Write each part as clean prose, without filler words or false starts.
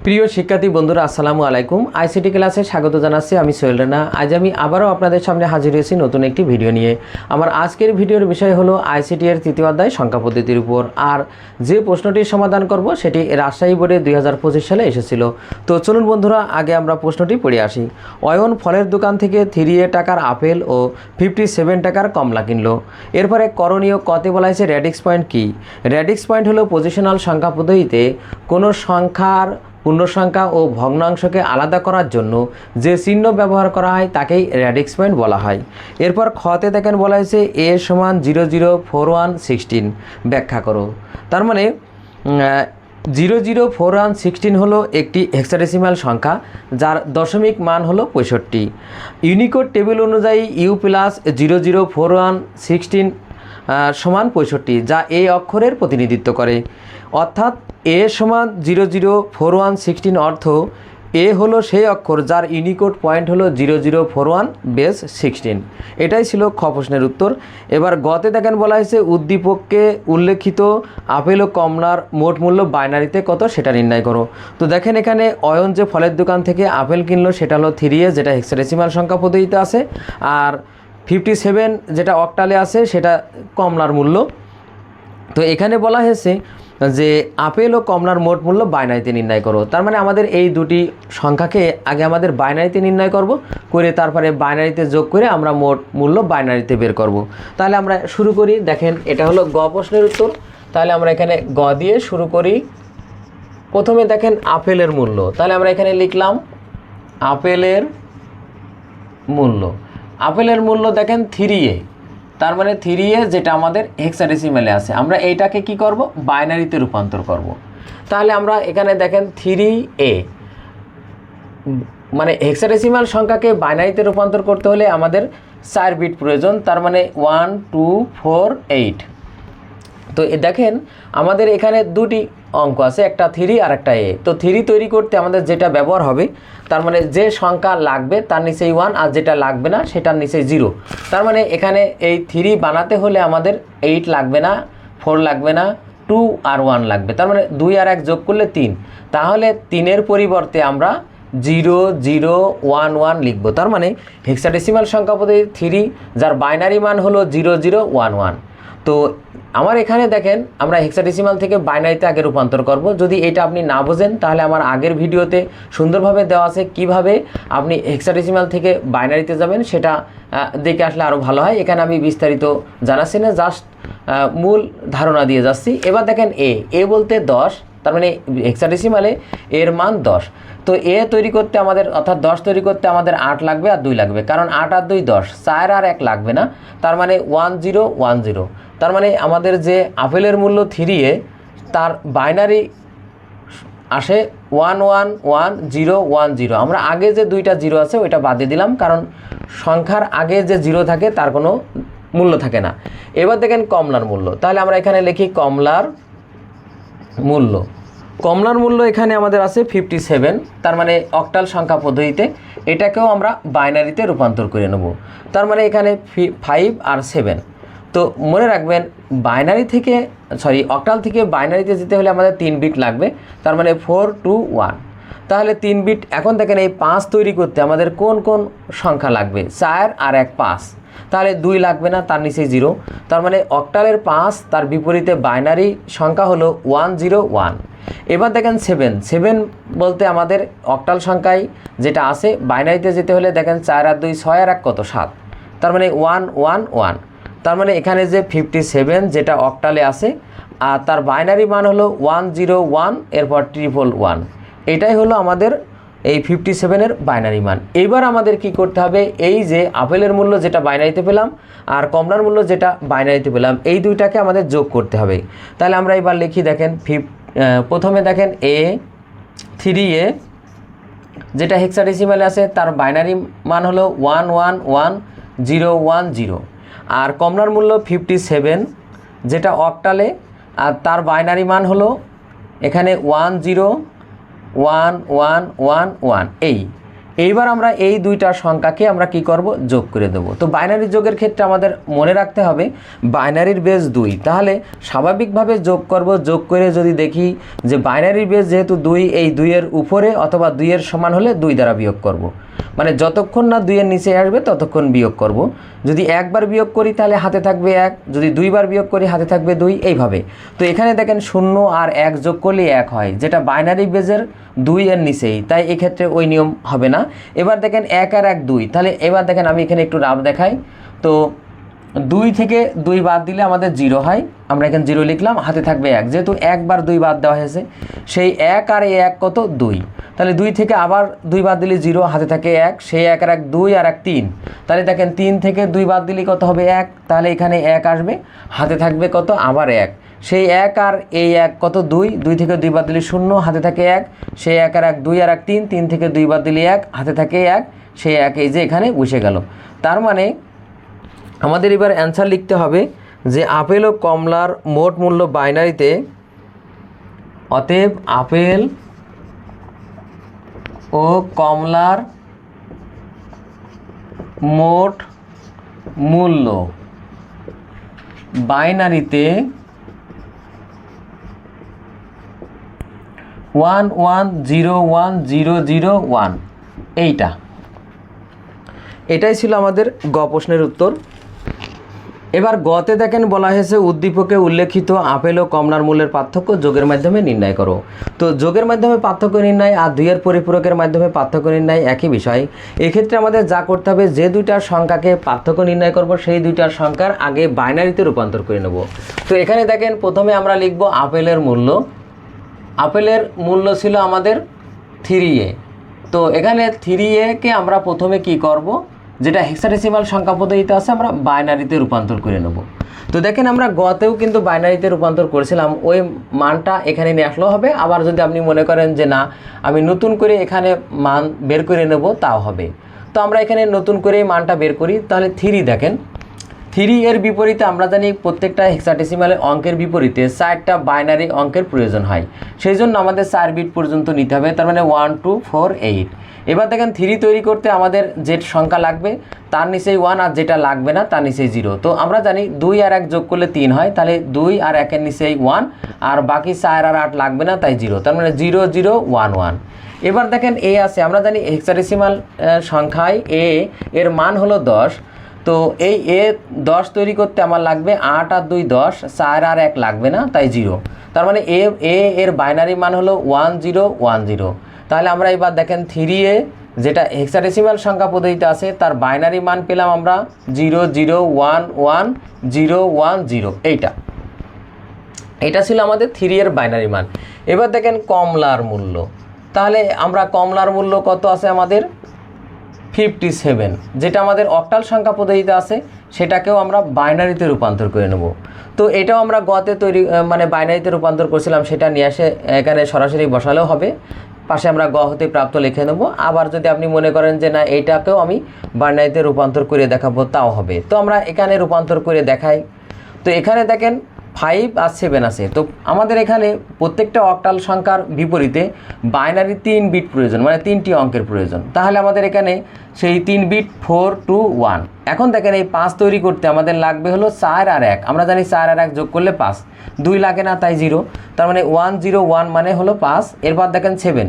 প্রিয় শিক্ষার্থী বন্ধুরা আসসালামু আলাইকুম। আইসিটি ক্লাসে স্বাগত জানাচ্ছি। আমি সোহেল রানা। আজ আমি আবারও আপনাদের সামনে হাজির হয়েছি নতুন একটি ভিডিও নিয়ে। আমার আজকের ভিডিওর বিষয় হলো আইসিটি এর তৃতীয় অধ্যায় সংখ্যা পদ্ধতির উপর। আর যে প্রশ্নটির সমাধান করব সেটি রাজশাহী বোর্ডে 2025 সালে এসেছিল। তো চলুন বন্ধুরা আগে আমরা প্রশ্নটি পড়ে আসি। অয়ন ফলের দোকান থেকে 3A টাকার আপেল ও 57 টাকার কমলা কিনলো। এরপরে করণীয় কতে বলা হয়েছে র্যাডিক্স পয়েন্ট কি? র্যাডিক্স পয়েন্ট হলো পজিশনাল সংখ্যা পদ্ধতিতে কোনো সংখ্যার পূর্ণসংখ্যা ও ভগ্নাংশকে আলাদা করার জন্য যে চিহ্ন ব্যবহার করা হয় তাকেই র্যাডিক্স পয়েন্ট বলা হয়। এরপর খতে দেখেন বলা হয়েছে a সমান 004116 ব্যাখ্যা করো। তার মানে 004116 হলো একটি হেক্সাডেসিমাল সংখ্যা যার দশমিক মান হলো 65। ইউনিকোড টেবিল অনুযায়ী ইউ প্লাস 004116 সমান 65, যা এই অক্ষরের প্রতিনিধিত্ব করে। অর্থাৎ a সমান 004116 অর্থ এ হলো সেই অক্ষর যার ইউনিকোড পয়েন্ট হলো 004116। এটাই ছিল খ প্রশ্নের উত্তর। এবার গতে দেখেন বলা হয়েছে উদ্দীপককে উল্লেখিত আপেল ও কমলার মোট মূল্য বাইনারিতে কত সেটা নির্ণয় করো। তো দেখেন এখানে অয়ন যে ফলের দোকান থেকে আপেল কিনলো সেটা হলো 3A, যেটা হেক্সাডেসিমাল সংখ্যা পদ্ধতিতে আছে, আর 57 যেটা অক্টালে আছে সেটা কমলার মূল্য। তো এখানে বলা হয়েছে যে আপেল ও কমলার মোট মূল্য বাইনারিতে নির্ণয় করো। তার মানে আমাদের এই দুটি সংখ্যাকে আগে আমাদের বাইনারিতে নির্ণয় করব, করে তারপরে বাইনারিতে যোগ করে আমরা মোট মূল্য বাইনারিতে বের করব। তাহলে আমরা শুরু করি। দেখেন এটা হলো গ প্রশ্নের উত্তর। তাহলে আমরা এখানে গ দিয়ে শুরু করি। প্রথমে দেখেন আপেলের মূল্য। তাহলে আমরা এখানে লিখলাম আপেলের মূল্য। আপেলের মূল্য দেখেন 3A, তার মানে 3A যেটা আমাদের হেক্সাডেসিমালে আছে, আমরা এইটাকে কি করব বাইনারিতে রূপান্তর করব। তাহলে আমরা এখানে দেখেন 3A মানে হেক্সাডেসিমাল সংখ্যাকে বাইনারিতে রূপান্তর করতে হলে আমাদের 4 বিট প্রয়োজন, তার মানে 1 2 4 8। তো দেখেন আমাদের এখানে দুটি অঙ্ক আছে, একটা 3 আর একটা A। তো 3 তৈরি করতে আমাদের যেটা ব্যবহার হবে, তার মানে যে সংখ্যা লাগবে তার নিচেই 1 আর যেটা লাগবে না সেটার নিচেই 0। তার মানে এখানে এই 3 বানাতে হলে আমাদের 8 লাগবে না, 4 লাগবে না, 2 আর 1 লাগবে। তার মানে 2 আর 1 যোগ করলে 3। তাহলে 3-এর পরিবর্তে আমরা 0011 লিখব। তার মানে হেক্সাডেসিমাল সংখ্যা পদ্ধতি 3 যার বাইনারি মান হলো 0011। তো আমার এখানে দেখেন আমরা হেক্সাডেসিমাল থেকে বাইনারিতে আগে রূপান্তর করব। যদি এটা আপনি না বোঝেন তাহলে আমার আগের ভিডিওতে সুন্দরভাবে দেওয়া আছে কিভাবে আপনি হেক্সাডেসিমাল থেকে বাইনারিতে যাবেন, সেটা দেখে আসলে আরও ভালো হয়। এখানে আমি বিস্তারিত জানাচ্ছি না, জাস্ট মূল ধারণা দিয়ে যাচ্ছি। এবার দেখেন এ বলতে 10, তার মানে হেক্সাডেসিমালে এর মান 10। তো এ তৈরি করতে আমাদের অর্থাৎ 10 তৈরি করতে আমাদের 8 লাগবে আর 2 লাগবে, কারণ 8 আর 2 10, 4 আর 1 লাগবে না, তার মানে 1010। তার মানে আমাদের যে আপেলের মূল্য 3A তার বাইনারি আসে 111010। আমরা আগে যে দুইটা 0 আছে ওইটা বাদ দিয়ে দিলাম, কারণ সংখ্যার আগে যে 0 থাকে তার কোনো মূল্য থাকে না। এবার দেখেন কমলার মূল্য। তাহলে আমরা এখানে লিখি কমলার মূল্য। কমলার মূল্য এখানে আমাদের আছে 57, তার মানে অক্টাল সংখ্যা পদ্ধতিতে এটাকেও আমরা বাইনারিতে রূপান্তর করে নেব। তার মানে এখানে 5 আর 7। তো মনে রাখবেন বাইনারি থেকে অক্টাল থেকে বাইনারিতে যেতে হলে আমাদের 3 বিট লাগবে, তার মানে 4 2 1। তাহলে 3 বিট। এখন দেখেন এই 5 তৈরি করতে আমাদের কোন কোন সংখ্যা লাগবে, 4 আর 1 5। তাহলে 2 লাগবে না, তার নিচে 0। তার মানে অক্টালের 5 তার বিপরীতে বাইনারি সংখ্যা হলো 101। এবার দেখেন 7 বলতে আমাদের অক্টাল সংখ্যায় যেটা আছে বাইনারিতে যেতে হলে দেখেন 4 আর 2 6 আর 1 কত 7, তার মানে 111। তার মানে এখানে যে 57 যেটা অক্টালে আছে আর তার বাইনারি মান হলো 101, এরপর 111। এটাই হলো আমাদের এই 57-এর বাইনারি মান। এইবার আমাদের কি করতে হবে, এই যে আপেলের মূল্য যেটা বাইনারিতে পেলাম আর কমলার মূল্য যেটা বাইনারিতে পেলাম, এই দুইটাকে আমাদের যোগ করতে হবে। তাহলে আমরা এবার লিখি। দেখেন প্রথমে দেখেন 3A যেটা হেক্সাডেসিমালে আছে তার বাইনারি মান হলো 111010, আর কমলার মূল্য 57 যেটা অক্টালে, আর তার বাইনারি মান হলো এখানে 10111 এই। এইবার আমরা এই দুইটা সংখ্যাকে আমরা কি করব, যোগ করে দেব। তো বাইনারি যোগের ক্ষেত্রে আমাদের মনে রাখতে হবে বাইনারির বেস 2, তাহলে স্বাভাবিকভাবে যোগ করব। যোগ করে যদি দেখি যে বাইনারির বেস যেহেতু 2, এই 2-এর উপরে অথবা 2-এর সমান হলে 2 দ্বারা বিয়োগ করব। মানে যতক্ষণ না 2-এর নিচে আসবে ততক্ষণ বিয়োগ করব। যদি একবার বিয়োগ করি তাহলে হাতে থাকবে 1, যদি 2বার বিয়োগ করি হাতে থাকবে 2, এইভাবে। তো এখানে দেখেন 0 আর 1 যোগ করলে 1 হয়, যেটা বাইনারি বেজের 2-এর নিচেই, তাই এক্ষেত্রে ওই নিয়ম হবে না। এবার দেখেন 1 আর 1 2, তাহলে এবার দেখেন আমি এখানে একটু রাফ দেখাই। তো 2 থেকে 2 বাদ দিলে আমাদের 0 হয়, আমরা এখানে 0 লিখলাম, হাতে থাকবে 1, যেহেতু একবার 2 বাদ দেওয়া হয়েছে সেই 1 আর এই 1 কত 2, তাহলে 2 থেকে আবার 2 বাদ দিলে 0, হাতে থাকে 1, সেই 1 আর 1 2 আর 1 3, তাহলে দেখেন 3 থেকে 2 বাদ দিলে কত হবে 1, তাহলে এখানে 1 আসবে, হাতে থাকবে কত আবার 1, সেই 1 আর এই 1 কত 2, 2 থেকে 2 বাদ দিলে 0, হাতে থাকে 1, সেই 1 আর 1 2 আর 1 3, 3 থেকে 2 বাদ দিলে 1, হাতে থাকে 1, সেই 1 এই যে এখানে বসে গেল। তার মানে আমাদের এবার অ্যান্সার লিখতে হবে যে আপেল ও কমলার মোট মূল্য বাইনারিতে, অতএব আপেল ও কমলার মোট মূল্য বাইনারিতে 11010001, এটাই ছিল আমাদের গ প্রশ্নের উত্তর। এবার গতে দেখেন বলা হয়েছে উদ্দীপকে উল্লেখিত আপেল ও কমলার মূল্যের পার্থক্য যোগের মাধ্যমে নির্ণয় করো। তো যোগের মাধ্যমে পার্থক্য নির্ণয় আর 2-এর পরিপূরকের মাধ্যমে পার্থক্য নির্ণয় একই বিষয়। এক্ষেত্রে আমাদের যা করতে হবে, যে দুইটার সংখ্যাকে পার্থক্য নির্ণয় করব সেই দুইটার সংখ্যার আগে বাইনারিতে রূপান্তর করে নেব। তো এখানে দেখেন প্রথমে আমরা লিখব আপেলের মূল্য। আপেলের মূল্য ছিল আমাদের 3A। তো এখানে 3A-কে আমরা প্রথমে কি করব, যেটা হেক্সাডেসিমাল সংখ্যা পদ্ধতিতে আছে আমরা বাইনারিতে রূপান্তর করে নেব। তো দেখেন আমরা গতেও কিন্তু বাইনারিতে রূপান্তর করেছিলাম, ওই মানটা এখানে নিয়ে আসলেও হবে। আবার যদি আপনি মনে করেন যে না আমি নতুন করে এখানে মান বের করে নেব তাও হবে। তো আমরা এখানে নতুন করে মানটা বের করি। তাহলে 3 দেখেন 3-এর বিপরীতে আমরা জানি প্রত্যেকটা হেক্সাডেসিমালের অঙ্কের বিপরীতে 4টা বাইনারি অঙ্কের প্রয়োজন হয়, সেই জন্য আমাদের 4 বিট পর্যন্ত নিতে হবে, তার মানে 1 2 4 8। এবার দেখেন 3 তৈরি করতে আমাদের যে সংখ্যা লাগবে তার নিচেই 1, আর যেটা লাগবে না তার নিচেই 0। তো আমরা জানি 2 আর 1 যোগ করলে 3 হয়, তাহলে 2 আর 1-এর নিচেই 1, আর বাকি 4 আর 8 লাগবে না, তাই 0, তার মানে 0 0 1 1। এবার দেখেন এ আছে, আমরা জানি হেক্সাডেসিমাল সংখ্যায় এর মান হলো 10। তো এই 10 তৈরি করতে আমার লাগবে 8 আর 2 10, 4 আর 1 লাগবে না, তাই 0। তার মানে এর বাইনারি মান হলো 1010। তাহলে আমরা এবার দেখেন 3A যেটা হেক্সাডেসিমাল সংখ্যা পদ্ধতিতে আছে তার বাইনারি মান পেলাম আমরা 0011010। এইটা ছিল আমাদের 3-এর বাইনারি মান। এবার দেখেন কমলার মূল্য। তাহলে আমরা কমলার মূল্য কত আছে আমাদের 57, যেটা আমাদের অক্টাল সংখ্যা পদ্ধতিতে আছে সেটাকেও আমরা বাইনারিতে রূপান্তর করে নেব। তো এটাও আমরা গতে তৈরি মানে বাইনারিতে রূপান্তর করছিলাম, সেটা নিয়ে এসে এখানে সরাসরি বসালেও হবে, পাশে আমরা গ হতে প্রাপ্ত লিখে নেব। আবার যদি আপনি মনে করেন যে না এইটাকেও আমি বাইনারিতে রূপান্তর করে দেখাবো তাও হবে। তো আমরা এখানে রূপান্তর করে দেখাই। তো এখানে দেখেন 5 আর 7 আছে। তো আমাদের এখানে প্রত্যেকটা অক্টাল সংখ্যার বিপরীতে বাইনারি 3 বিট প্রয়োজন, মানে 3টি অঙ্কের প্রয়োজন। তাহলে আমাদের এখানে সেই 3 বিট 4 2 1। এখন দেখেন এই 5 তৈরি করতে আমাদের লাগবে হলো 4 আর 1। আমরা জানি 4 আর 1 যোগ করলে 5, 2 লাগে না তাই 0, তার মানে 101 মানে হলো 5। এরপর দেখেন 7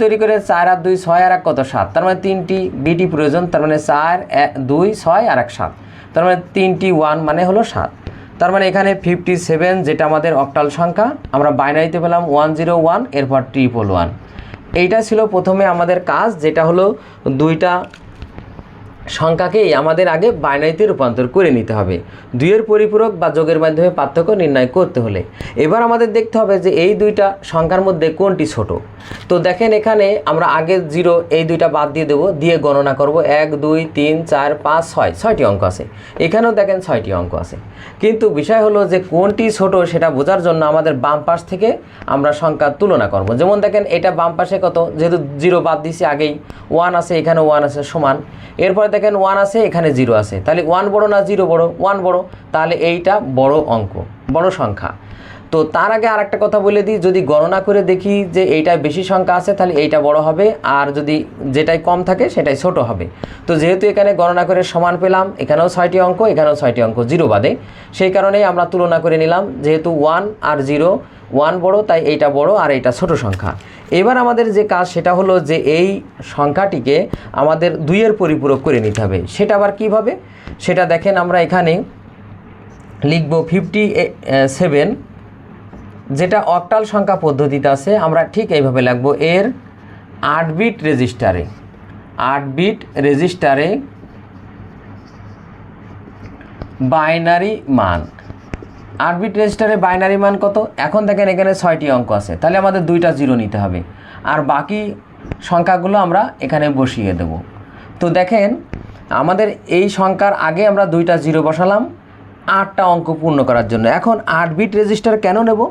তৈরি করে 4 আর 2 6 আর 1 কত 7, তার মানে 3টি বিটই প্রয়োজন, তার মানে 4 2 6 আর 1 7, তার মানে 3টি 1 মানে হলো 7। তার মানে এখানে 57 যেটা আমাদের অক্টাল সংখ্যা আমরা বাইনারিতে পেলাম 101, এরপর 111। এইটা ছিল প্রথমে আমাদের কাজ, যেটা হলো দুইটা সংখ্যাকেই আমাদের আগে বাইনারিতে রূপান্তর করে নিতে হবে 2-এর পরিপূরক বা যোগের মাধ্যমে পার্থক্য নির্ণয় করতে হলে। এবার আমাদের দেখতে হবে যে এই দুইটা সংখ্যার মধ্যে কোনটি ছোট। তো দেখেন এখানে আমরা আগে 0 এই দুইটা বাদ দিয়ে দেবো, দিয়ে গণনা করব 1 2 3 4 5 6, 6টি অঙ্ক আছে। এখানেও দেখেন 6টি অঙ্ক আছে, কিন্তু বিষয় হলো যে কোনটি ছোট সেটা বোঝার জন্য আমাদের বাম পাশ থেকে আমরা সংখ্যার তুলনা করব। যেমন দেখেন এটা বাম পাশে কত, যেহেতু 0 বাদ দিয়েছি আগেই, 1 আছে, এখানে 1 আছে সমান। এরপরে দেখেন 1 আছে, এখানে 0 আছে, তাহলে 1 বড় না 0 বড়? 1 বড়, তাহলে এইটা বড় অঙ্ক, বড় সংখ্যা। তো তো তার আগে আরেকটা কথা বলে দিই, যদি গণনা করে দেখি যে এইটায় বেশি সংখ্যা আছে তাহলে এইটা বড় হবে, আর যদি যেটাই কম থাকে সেটাই ছোট হবে। তো যেহেতু এখানে গণনা করে সমান পেলাম, এখানেও 6টি অঙ্ক, এখানেও 6টি অঙ্ক, 0 বাদে, সেই কারণেই আমরা তুলনা করে নিলাম। যেহেতু 1 আর 0, 1 বড় তাই এইটা বড় আর এইটা ছোট সংখ্যা। এবার আমাদের যে কাজ সেটা হলো যে এই সংখ্যাটিকে আমাদের 2-এর পরিপূরক করে নিতে হবে। সেটা আবার কীভাবে, সেটা দেখেন আমরা এখানে লিখব 57, যেটা অক্টাল সংখ্যা পদ্ধতিতে আছে, আমরা ঠিক এইভাবে লিখব। এর 8 বিট রেজিস্টারে বাইনারি মান, 8 বিট রেজিস্টারে বাইনারি মান কত? এখন দেখেন এখানে 6টি অঙ্ক আছে, তাহলে আমাদের 2টা 0 নিতে হবে, আর বাকি সংখ্যাগুলো আমরা এখানে বসিয়ে দেব। তো দেখেন আমাদের এই সংখ্যার আগে আমরা 2টা 0 বসালাম 8টা অঙ্ক পূর্ণ করার জন্য। এখন 8 বিট রেজিস্টার কেন নেব?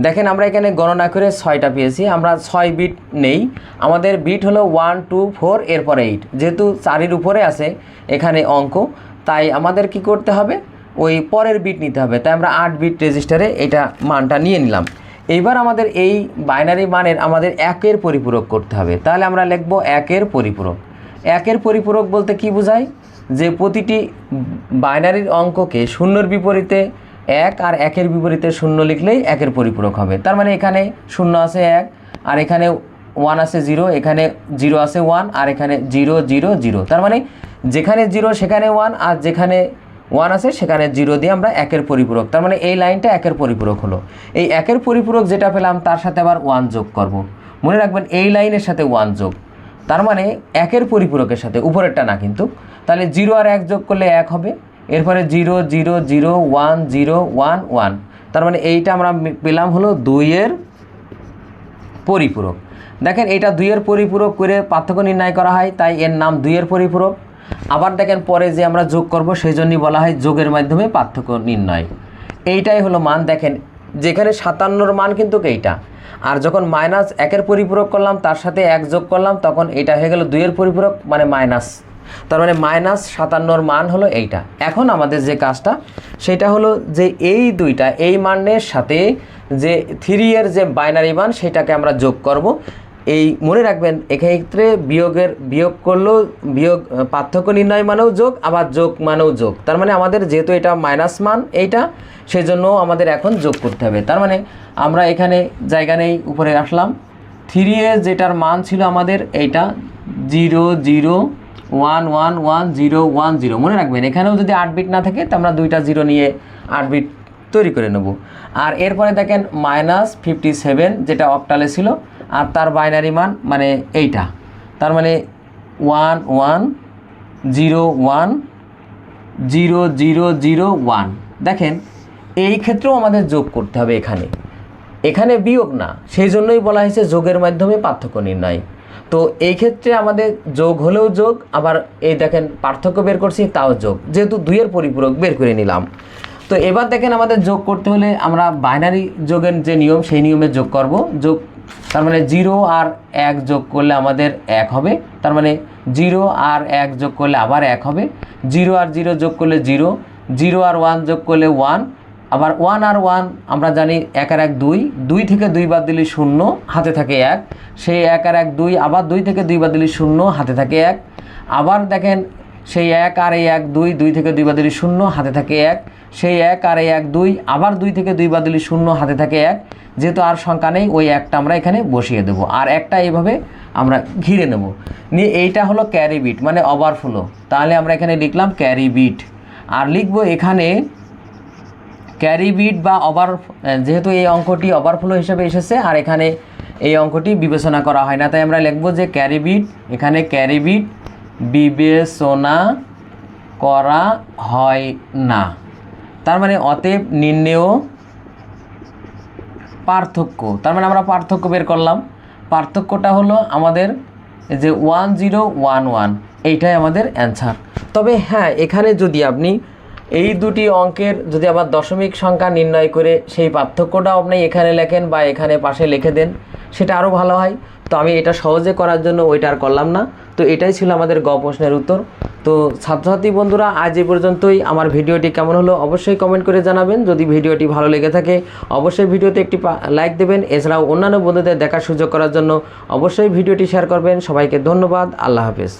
দেখেন আমরা এখানে গণনা করে 6টা পেয়েছি, আমরা 6 বিট নেই, আমাদের বিট হলো 1 2 4 এরপরে 8, যেহেতু 4-এর উপরে আছে এখানে অঙ্ক, তাই আমাদের কি করতে হবে, ওই পরের বিট নিতে হবে। তাই আমরা 8 বিট রেজিস্টারে এটা মানটা নিয়ে নিলাম। এইবার আমাদের এই বাইনারি মানের আমাদের 1-এর পরিপূরক করতে হবে, তাহলে আমরা লিখব 1-এর পরিপূরক। 1-এর পরিপূরক বলতে কি বোঝায়, যে প্রতিটি বাইনারির অঙ্ককে 0-এর বিপরীতে 1 আর 1-এর বিপরীতে 0 লিখলেই 1-এর পরিপূরক হবে। তার মানে এখানে 0 আছে 1, আর এখানে 1 আছে 0, এখানে 0 আছে 1, আর এখানে 0 0 0। তার মানে যেখানে 0 সেখানে 1, আর যেখানে 1 আছে সেখানে 0 দিয়ে আমরা 1-এর পরিপূরক, তার মানে এই লাইনটা 1-এর পরিপূরক হলো। এই 1-এর পরিপূরক যেটা পেলাম তার সাথে আবার 1 যোগ করব। মনে রাখবেন এই লাইনের সাথে 1 যোগ, তার মানে 1-এর পরিপূরকের সাথে, উপরেরটা না কিন্তু। তাহলে 0 আর 1 যোগ করলে 1 হবে, এরপরে 0 0 0 1 0 1 1, তার মানে এইটা আমরা পেলাম হলো 2-এর পরিপূরক। দেখেন এইটা 2-এর পরিপূরক করে পার্থক্য নির্ণয় করা হয়, তাই এর নাম 2-এর পরিপূরক। আবার দেখেন পরে যে আমরা যোগ করব সেই জন্যই বলা হয় যোগের মাধ্যমে পার্থক্য নির্ণয়। এইটাই হলো মান। দেখেন যেখানে 57-র মান কিন্তু এইটা, আর যখন -1-এর পরিপূরক করলাম তার সাথে 1 যোগ করলাম তখন এটা হয়ে গেল 2-এর পরিপূরক, মানে মাইনাস, তার মানে -57-র মান হলো এইটা। এখন আমাদের যে কাজটা সেটা হলো যে এই দুইটা, এই মানের সাথে যে 3-এর যে বাইনারি মান সেটাকে আমরা যোগ করব। এই মনে রাখবেন এক্ষেত্রে বিয়োগ করলেও বিয়োগ, পার্থক্য নির্ণয় মানেও যোগ, আবার যোগ মানেও যোগ। তার মানে আমাদের যেহেতু এটা মাইনাস মান এইটা, সেই জন্য আমাদের এখন যোগ করতে হবে। তার মানে আমরা এখানে জায়গা নেই, উপরে আসলাম। 3-এর যেটার মান ছিল আমাদের এইটা 0 0 1 1 1 0 1 0। মনে রাখবেন এখানেও যদি 8 বিট না থাকে তো আমরা 2টা 0 নিয়ে 8 বিট তৈরি করে নেব। আর এরপরে দেখেন -57 যেটা অক্টালে ছিল, আর তার বাইনারি মান মানে এইটা, তার মানে 1 1 0 1 0 0 0 1। দেখেন এই ক্ষেত্রেও আমাদের যোগ করতে হবে, এখানে বিয়োগ না, সেই জন্যই বলা হয়েছে যোগের মাধ্যমে পার্থক্য নির্ণয়। তো এই ক্ষেত্রে আমাদের যোগ হলেও যোগ, আবার এই দেখেন পার্থক্য বের করছি তাও যোগ, যেহেতু 2-এর পরিপূরক বের করে নিলাম। তো এবার দেখেন আমাদের যোগ করতে হলে আমরা বাইনারি যোগের যে নিয়ম সেই নিয়মে যোগ করব। যোগ তার মানে 0 আর 1 যোগ করলে আমাদের 1 হবে, তার মানে 0 আর 1 যোগ করলে আবার 1 হবে, 0 আর 0 যোগ করলে 0, 0 আর 1 যোগ করলে 1, আবার 1 আর 1 আমরা জানি 1 আর 1 2, 2 থেকে 2 বাদ দিলে 0, হাতে থাকে 1, সেই 1 আর 1 2, আবার 2 থেকে 2 বাদ দিলে 0, হাতে থাকে 1, আবার দেখেন সেই 1 আর 1 2, 2 থেকে 2 বাদ দিলে 0, হাতে থাকে 1, সেই 1 আর 1 2, আবার 2 থেকে 2 বাদ দিলে 0, হাতে থাকে 1, যেহেতু আর সংখ্যা নেই ওই একটা আমরা এখানে বসিয়ে দেব, আর একটা এইভাবে আমরা ঘিরে নেব নিয়ে। এইটা হলো ক্যারি বিট মানে ওভারফ্লো, তাহলে আমরা এখানে লিখলাম ক্যারি বিট। আর লিখব এখানে ক্যারি বিট বা যেহেতু এই অঙ্কটি ওভারফ্লো হিসেবে এসেছে আর এখানে এই অঙ্কটি বিবেচনা করা হয় না, তাই আমরা লিখব যে ক্যারি বিট, এখানে ক্যারি বিট বিবেচনা করা হয় না। তার মানে অতএব নির্ণেয় পার্থক্য, তার মানে আমরা পার্থক্য বের করলাম। পার্থক্যটা হলো আমাদের যে 1011, এইটাই আমাদের অ্যান্সার। তবে হ্যাঁ, এখানে যদি আপনি এই দুটি অঙ্কের যদি আবার দশমিক সংখ্যা নির্ণয় করে সেই পার্থক্যটাও আপনি এখানে লেখেন বা এখানে পাশে লিখে দেন, সেটা আরও ভালো হয়। তো আমি এটা সহজে করার জন্য ওইটা আর করলাম না। তো এটাই ছিল আমাদের গ প্রশ্নের উত্তর। তো ছাত্রছাত্রী বন্ধুরা, আজ এই পর্যন্তই। আমার ভিডিওটি কেমন হলো অবশ্যই কমেন্ট করে জানাবেন। যদি ভিডিওটি ভালো লেগে থাকে অবশ্যই ভিডিওতে একটি লাইক দেবেন। এছাড়াও অন্যান্য বন্ধুদের দেখার সুযোগ করার জন্য অবশ্যই ভিডিওটি শেয়ার করবেন। সবাইকে ধন্যবাদ। আল্লাহ হাফেজ।